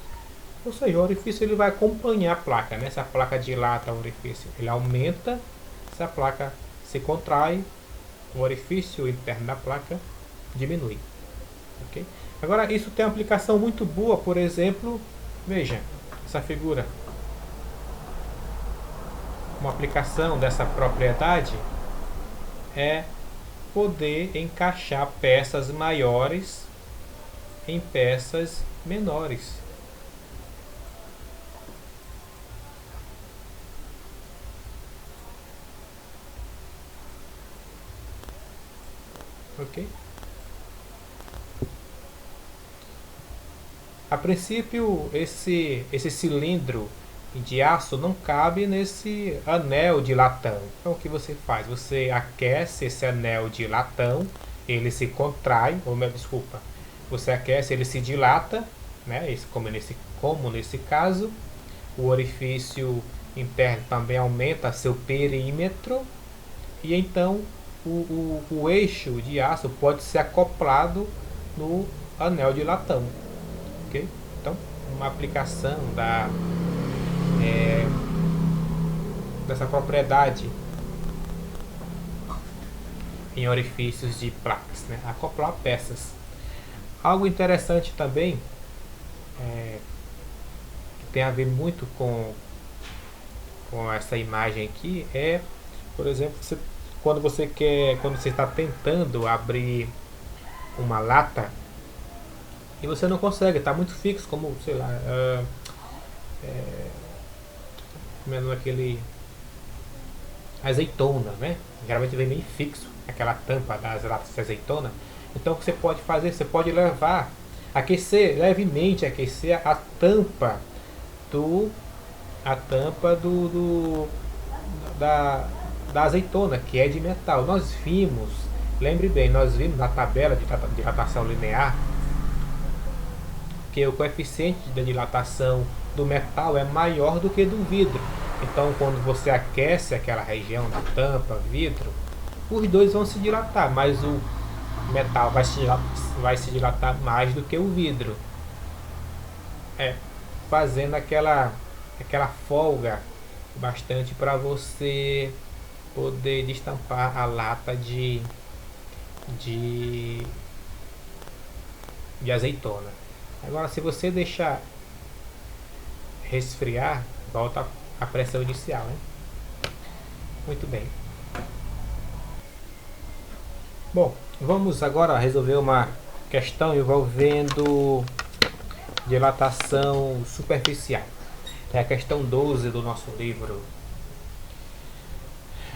Ou seja, o orifício ele vai acompanhar a placa, né? Se a placa dilata o orifício, ele aumenta. Se a placa se contrai, o orifício interno da placa diminui. Okay? Agora, isso tem uma aplicação muito boa, por exemplo, veja, essa figura. Uma aplicação dessa propriedade é poder encaixar peças maiores em peças menores. Ok? A princípio, esse cilindro de aço não cabe nesse anel de latão. Então, o que você faz? Você aquece esse anel de latão, ele se contrai, desculpa, você aquece, ele se dilata, né? Como nesse caso, o orifício interno também aumenta seu perímetro, e então o eixo de aço pode ser acoplado no anel de latão. Okay? Então, uma aplicação dessa propriedade em orifícios de placas, né? Acoplar peças. Algo interessante também, que tem a ver muito com essa imagem aqui, é, por exemplo, quando você está tentando abrir uma lata e você não consegue, está muito fixo, como, sei lá, menos aquele azeitona, né? Geralmente vem meio fixo aquela tampa das latas de azeitona. Então o que você pode fazer? Você pode levemente aquecer a tampa da azeitona, que é de metal. Lembre bem, nós vimos na tabela de dilatação linear que o coeficiente de dilatação do metal é maior do que do vidro. Então, quando você aquece aquela região da tampa, vidro, os dois vão se dilatar, mas o metal vai se dilatar mais do que o vidro. Fazendo aquela folga bastante para você poder destampar a lata de azeitona. Agora, se você deixar resfriar, volta a pressão inicial, né? Muito bem. Bom, vamos agora resolver uma questão envolvendo dilatação superficial. É a questão 12 do nosso livro,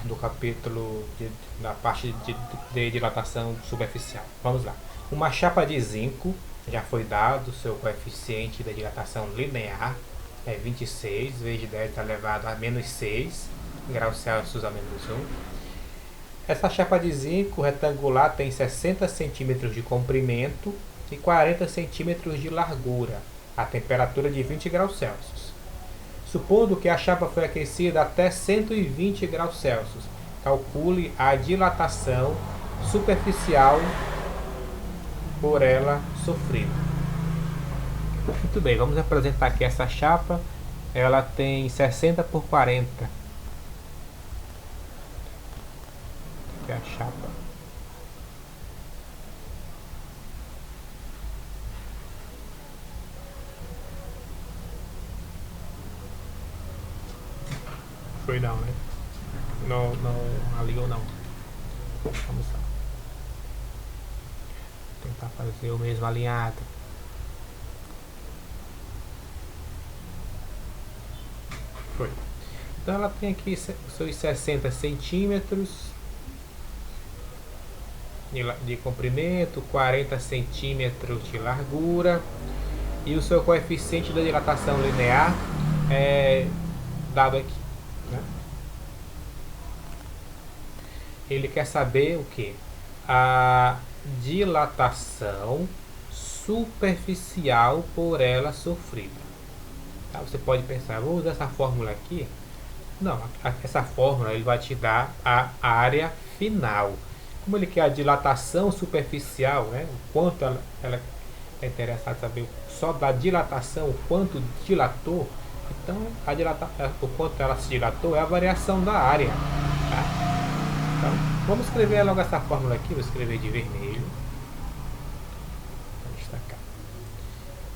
do capítulo da parte de dilatação superficial. Vamos lá. Uma chapa de zinco, já foi dado o seu coeficiente de dilatação linear, é 26 vezes 10 elevado a menos 6 graus Celsius a menos 1. Essa chapa de zinco retangular tem 60 centímetros de comprimento e 40 centímetros de largura, a temperatura de 20 graus Celsius. Supondo que a chapa foi aquecida até 120 graus Celsius, calcule a dilatação superficial por ela sofrida. Muito bem, vamos apresentar aqui essa chapa. Ela tem 60 por 40. Aqui é a chapa. Foi não, né? Não aligou não. Vamos lá. Tentar fazer o mesmo alinhado. Foi. Então ela tem aqui seus 60 centímetros de comprimento, 40 centímetros de largura, e o seu coeficiente da dilatação linear é dado aqui, né? Ele quer saber o que? A dilatação superficial por ela sofrida. Tá? Você pode pensar, vou usar essa fórmula aqui. Não, essa fórmula ele vai te dar a área final. Como ele quer a dilatação superficial, né? O quanto ela é interessado saber só da dilatação, o quanto dilatou. Então, o quanto ela se dilatou é a variação da área. Tá? Então, vamos escrever logo essa fórmula aqui. Vou escrever de vermelho. Vou destacar.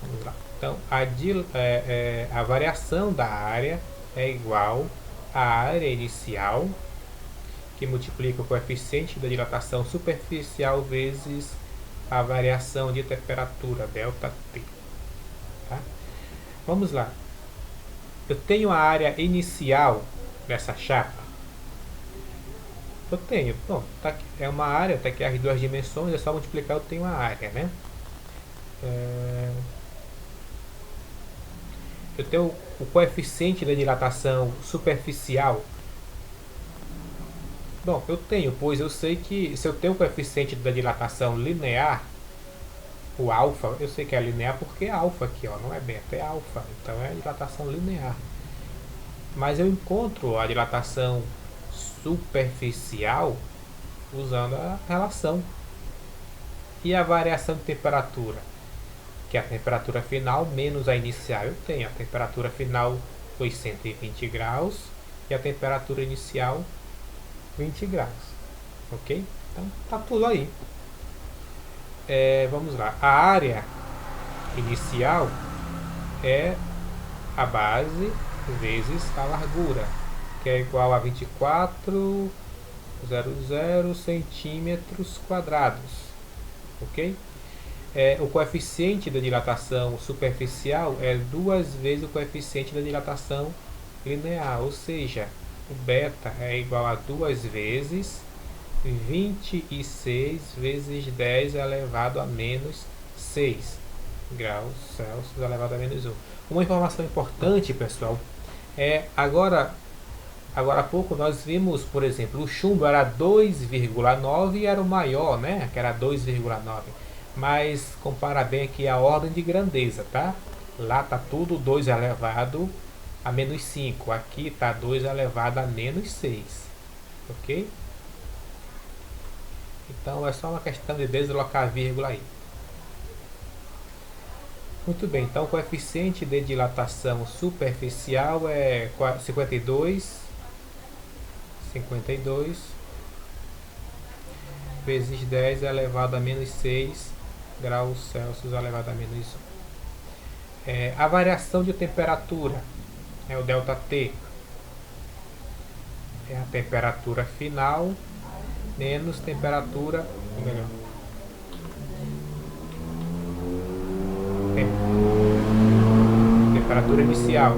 Vamos lá. Então, a variação da área é igual à área inicial, que multiplica o coeficiente da dilatação superficial vezes a variação de temperatura, ΔT. Tá? Vamos lá. Eu tenho a área inicial dessa chapa. Eu tenho. Bom, tá aqui, é uma área, tá aqui as duas dimensões, é só multiplicar, eu tenho a área, né? Eu tenho o coeficiente da dilatação superficial. Bom, eu tenho, pois eu sei que se eu tenho o coeficiente da dilatação linear, o alfa, eu sei que é linear porque é alfa aqui, ó, não é beta, é alfa, então é a dilatação linear. Mas eu encontro a dilatação superficial usando a relação. E a variação de temperatura, que é a temperatura final menos a inicial. Eu tenho a temperatura final foi 120 graus e a temperatura inicial 20 graus. Ok? Então tá tudo aí. Vamos lá. A área inicial é a base vezes a largura, que é igual a 24,00 centímetros quadrados. Ok? O coeficiente da dilatação superficial é 2 vezes o coeficiente da dilatação linear, ou seja, o beta é igual a 2 vezes 26 vezes 10 elevado a menos 6 graus Celsius elevado a menos 1. Uma informação importante, pessoal, agora há pouco nós vimos, por exemplo, o chumbo era 2,9 e era o maior, né? Que era 2,9. Mas compara bem aqui a ordem de grandeza, tá? Lá tá tudo 2 elevado a menos 5. Aqui tá 2 elevado a menos 6. Ok? Então é só uma questão de deslocar a vírgula aí. Muito bem, então o coeficiente de dilatação superficial é 52 vezes 10 elevado a menos 6 graus Celsius elevado a menos 1. A variação de temperatura é o ΔT. É a temperatura final menos temperatura, temperatura inicial.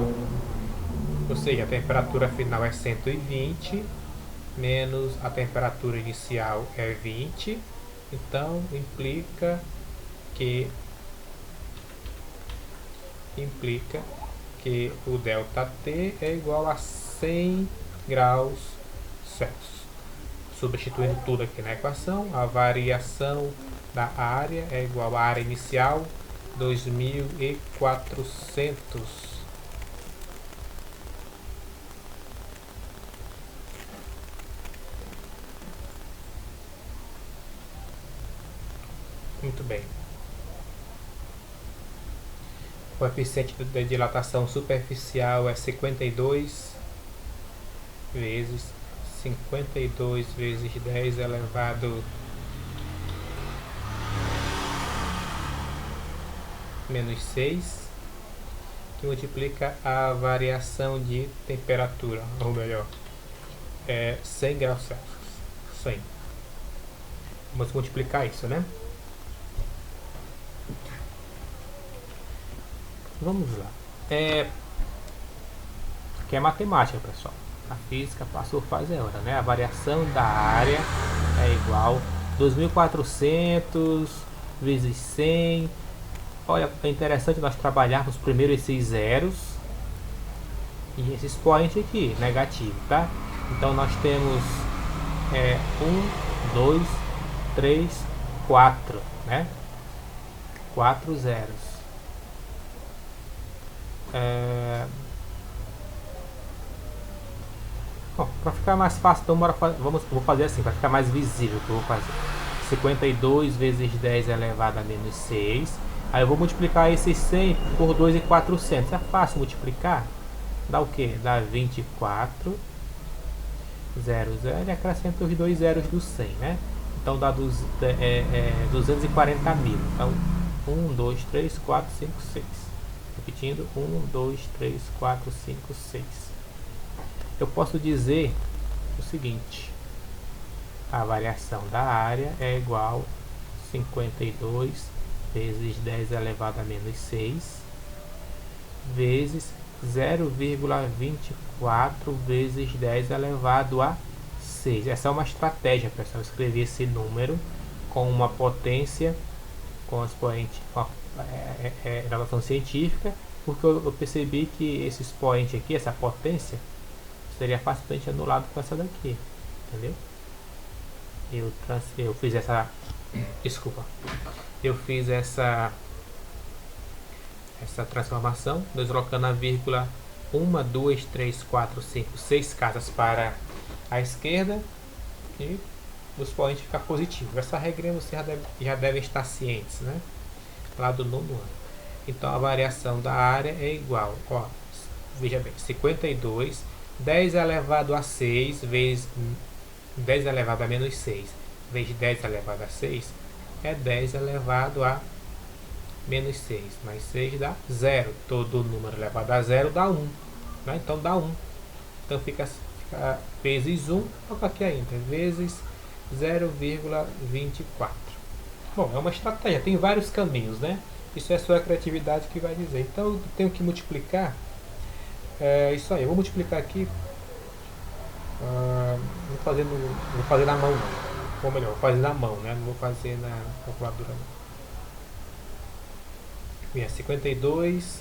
Ou seja, a temperatura final é 120 menos a temperatura inicial é 20. Então implica que o ΔT é igual a 100 graus Celsius. Substituindo tudo aqui na equação, a variação da área é igual à área inicial 2400. Muito bem. O coeficiente de dilatação superficial é 52 vezes 52 vezes 10 elevado menos 6, que multiplica a variação de temperatura, ou melhor, 100 graus Celsius. 100. Vamos multiplicar isso, né? Vamos lá. Aqui é matemática, pessoal. A física passou fase hora, né? A variação da área é igual 2.400 vezes 100. Olha, é interessante nós trabalharmos primeiro esses zeros e esse expoente aqui, negativo, tá? Então nós temos 1, 2, 3, 4, né? 4 zeros. Bom, para ficar mais fácil, então vou fazer assim, para ficar mais visível que eu vou fazer. 52 vezes 10 elevado a menos 6. Aí eu vou multiplicar esses 100 por 2.400. É fácil multiplicar. Dá o que? Dá 24, 0, 0, e acrescenta os dois zeros do 100, né? Então dá 240 mil. Então 1, 2, 3, 4, 5, 6. Repetindo, 1, 2, 3, 4, 5, 6. Eu posso dizer o seguinte: a variação da área é igual a 52 vezes 10 elevado a menos 6 vezes 0,24 vezes 10 elevado a 6. Essa é uma estratégia, pessoal, escrever esse número com uma potência, com expoente, relação científica, porque eu percebi que esse expoente aqui, essa potência, seria facilmente anulado com essa daqui, entendeu? Eu fiz essa, desculpa, eu fiz essa transformação, deslocando a vírgula 1, 2, 3, 4, 5, 6 casas para a esquerda e o expoente ficar positivo. Essa regra vocês já devem estar cientes, né? Lá do nono ano. Então a variação da área é igual, ó, veja bem, 52, 10 elevado a 6 vezes 10 elevado a menos 6 vezes 10 elevado a 6 é 10 elevado a menos 6, mais 6 dá 0. Todo número elevado a 0 dá 1. Né? Então dá 1. Então fica vezes 1, coloca aqui ainda, vezes 0,24. Bom, é uma estratégia, tem vários caminhos, né? Isso é a sua criatividade que vai dizer. Então eu tenho que multiplicar. Isso aí, eu vou multiplicar aqui. Vou fazer na mão, não. Ou melhor, vou fazer na mão, né? Não vou fazer na calculadora, não. 52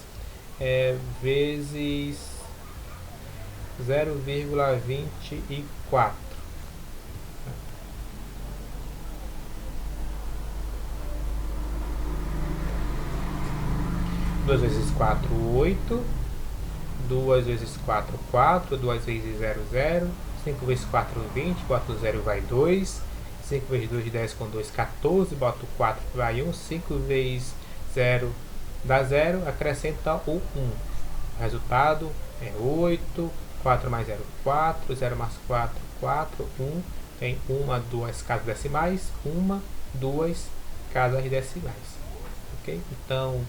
vezes 0,24. 2 vezes 4, 8. 2 vezes 4, 4. 2 vezes 0, 0. 5 vezes 4, 20. Boto 0, vai 2. 5 vezes 2, 10 com 2, 14. Boto 4, vai 1. 5 vezes 0 dá 0. Acrescenta o 1. O resultado é 8. 4 mais 0, 4. 0 mais 4, 4. 1. Tem 1, 2 casas decimais. 1, 2 casas decimais. Ok? Então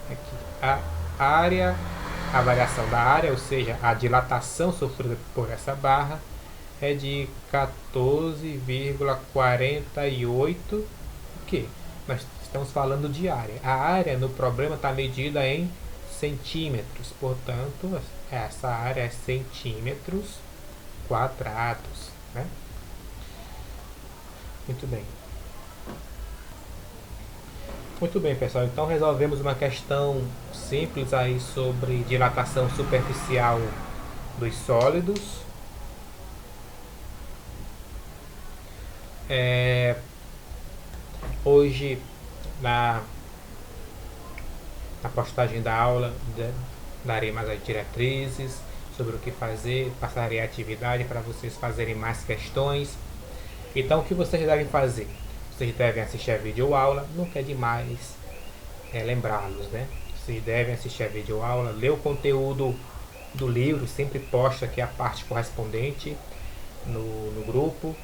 aqui a área, a variação da área, ou seja, a dilatação sofrida por essa barra é de 14,48. Ok? Nós estamos falando de área. A área no problema está medida em centímetros, portanto essa área é centímetros quadrados, né? Muito bem. Muito bem, pessoal, então resolvemos uma questão simples aí sobre dilatação superficial dos sólidos. Hoje na postagem da aula darei mais as diretrizes sobre o que fazer, passarei a atividade para vocês fazerem mais questões. Então o que vocês devem fazer? Vocês devem assistir a videoaula, nunca é demais lembrá-los, né? Vocês devem assistir a videoaula, ler o conteúdo do livro, sempre posto aqui a parte correspondente no grupo.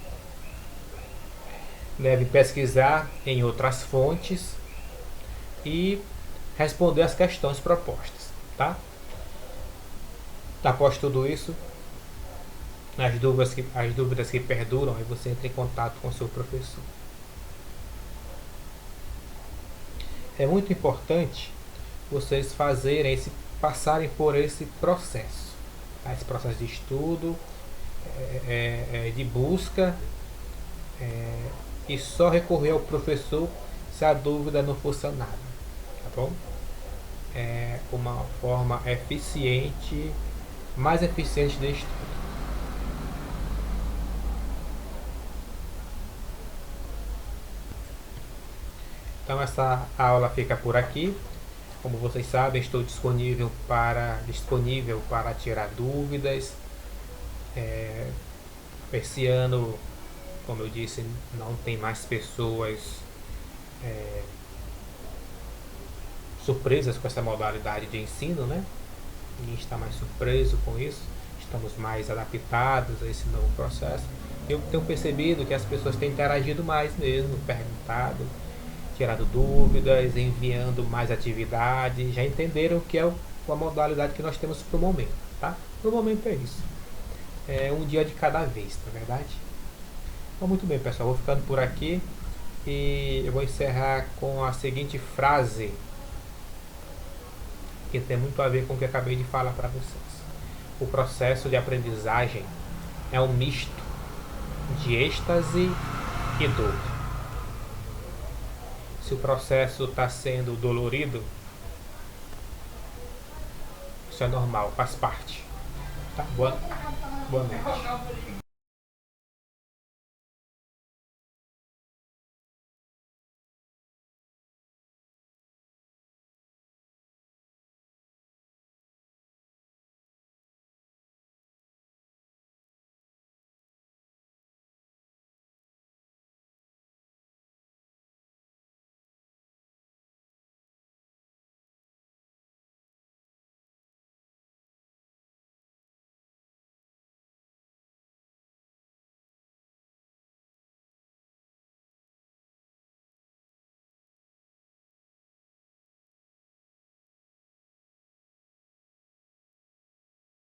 Devem pesquisar em outras fontes e responder as questões propostas, tá? Após tudo isso, as dúvidas que perduram, aí você entra em contato com o seu professor. É muito importante vocês passarem por esse processo, tá? Esse processo de estudo, de busca, e só recorrer ao professor se a dúvida não for sanada, tá bom? É uma forma eficiente, mais eficiente de estudo. Então essa aula fica por aqui. Como vocês sabem, estou disponível para tirar dúvidas. Esse ano, como eu disse, não tem mais pessoas surpresas com essa modalidade de ensino, né? Ninguém está mais surpreso com isso. Estamos mais adaptados a esse novo processo. Eu tenho percebido que as pessoas têm interagido mais mesmo, perguntado, tirado dúvidas, enviando mais atividades, já entenderam que é a modalidade que nós temos para o momento, tá? Para o momento é isso. É um dia de cada vez, na verdade. Então, muito bem, pessoal, vou ficando por aqui e eu vou encerrar com a seguinte frase que tem muito a ver com o que eu acabei de falar para vocês. O processo de aprendizagem é um misto de êxtase e dor. Se o processo está sendo dolorido, isso é normal, faz parte. Tá? Boa noite.